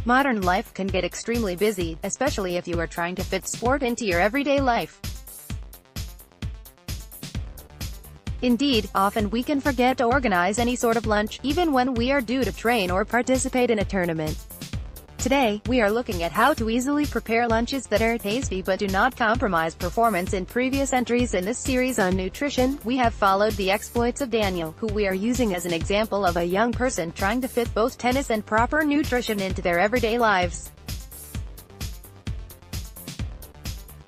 Modern life can get extremely busy, especially if you are trying to fit sport into your everyday life. Indeed, often we can forget to organize any sort of lunch, even when we are due to train or participate in a tournament. Today, we are looking at how to easily prepare lunches that are tasty but do not compromise performance. In previous entries in this series on nutrition, we have followed the exploits of Daniel, who we are using as an example of a young person trying to fit both tennis and proper nutrition into their everyday lives.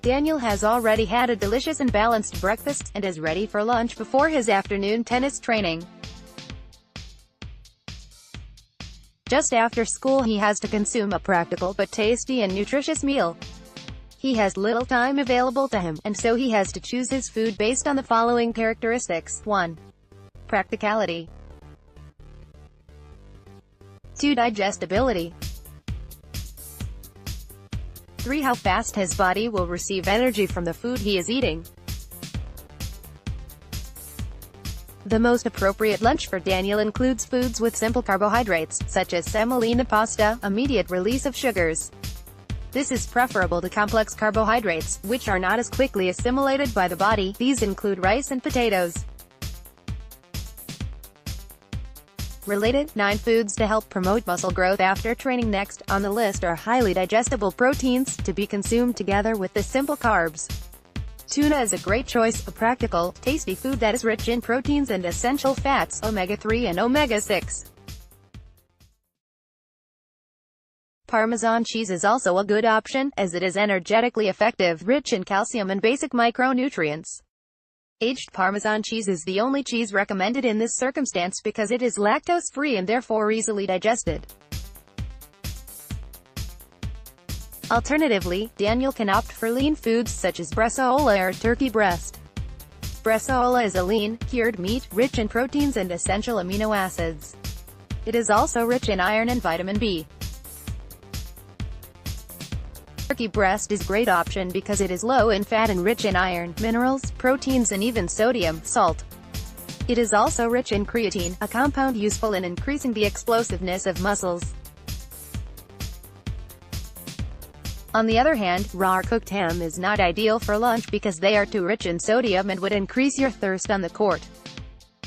Daniel has already had a delicious and balanced breakfast, and is ready for lunch before his afternoon tennis training. Just after school he has to consume a practical but tasty and nutritious meal. He has little time available to him, and so he has to choose his food based on the following characteristics. 1. Practicality. 2. Digestibility. 3. How fast his body will receive energy from the food he is eating. The most appropriate lunch for Daniel includes foods with simple carbohydrates, such as semolina pasta, immediate release of sugars. This is preferable to complex carbohydrates, which are not as quickly assimilated by the body. These include rice and potatoes. Related 9 foods to help promote muscle growth after training. Next on the list are highly digestible proteins, to be consumed together with the simple carbs. Tuna is a great choice, a practical, tasty food that is rich in proteins and essential fats, omega-3 and omega-6. Parmesan cheese is also a good option, as it is energetically effective, rich in calcium and basic micronutrients. Aged Parmesan cheese is the only cheese recommended in this circumstance because it is lactose-free and therefore easily digested. Alternatively, Daniel can opt for lean foods such as bresaola or turkey breast. Bresaola is a lean, cured meat, rich in proteins and essential amino acids. It is also rich in iron and vitamin B. Turkey breast is a great option because it is low in fat and rich in iron, minerals, proteins and even sodium, salt. It is also rich in creatine, a compound useful in increasing the explosiveness of muscles. On the other hand, raw or cooked ham is not ideal for lunch because they are too rich in sodium and would increase your thirst on the court.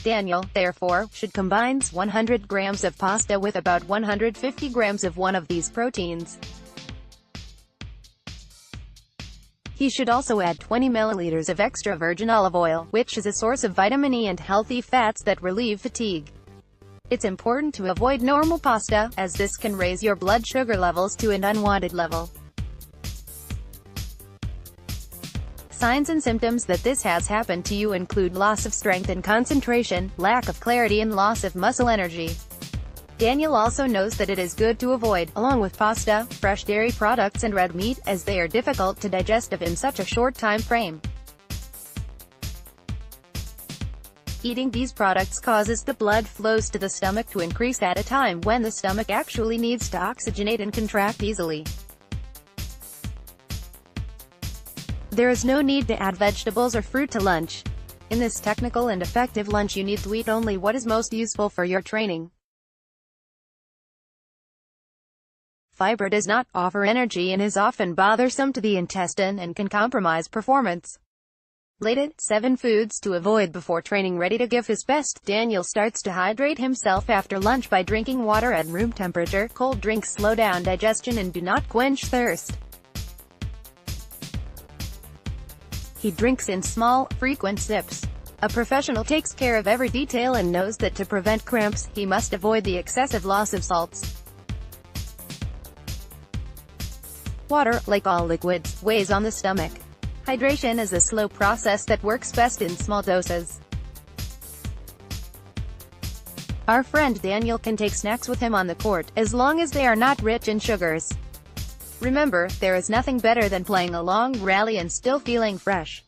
Daniel, therefore, should combine 100 grams of pasta with about 150 grams of one of these proteins. He should also add 20 milliliters of extra virgin olive oil, which is a source of vitamin E and healthy fats that relieve fatigue. It's important to avoid normal pasta, as this can raise your blood sugar levels to an unwanted level. Signs and symptoms that this has happened to you include loss of strength and concentration, lack of clarity and loss of muscle energy. Daniel also knows that it is good to avoid, along with pasta, fresh dairy products and red meat, as they are difficult to digest in such a short time frame. Eating these products causes the blood flows to the stomach to increase at a time when the stomach actually needs to oxygenate and contract easily. There is no need to add vegetables or fruit to lunch. In this technical and effective lunch you need to eat only what is most useful for your training. Fiber does not offer energy and is often bothersome to the intestine and can compromise performance. Related 7 foods to avoid before training. Ready to give his best, Daniel starts to hydrate himself after lunch by drinking water at room temperature. Cold drinks slow down digestion and do not quench thirst. He drinks in small, frequent sips. A professional takes care of every detail and knows that to prevent cramps, he must avoid the excessive loss of salts. Water, like all liquids, weighs on the stomach. Hydration is a slow process that works best in small doses. Our friend Daniel can take snacks with him on the court, as long as they are not rich in sugars. Remember, there is nothing better than playing a long rally and still feeling fresh.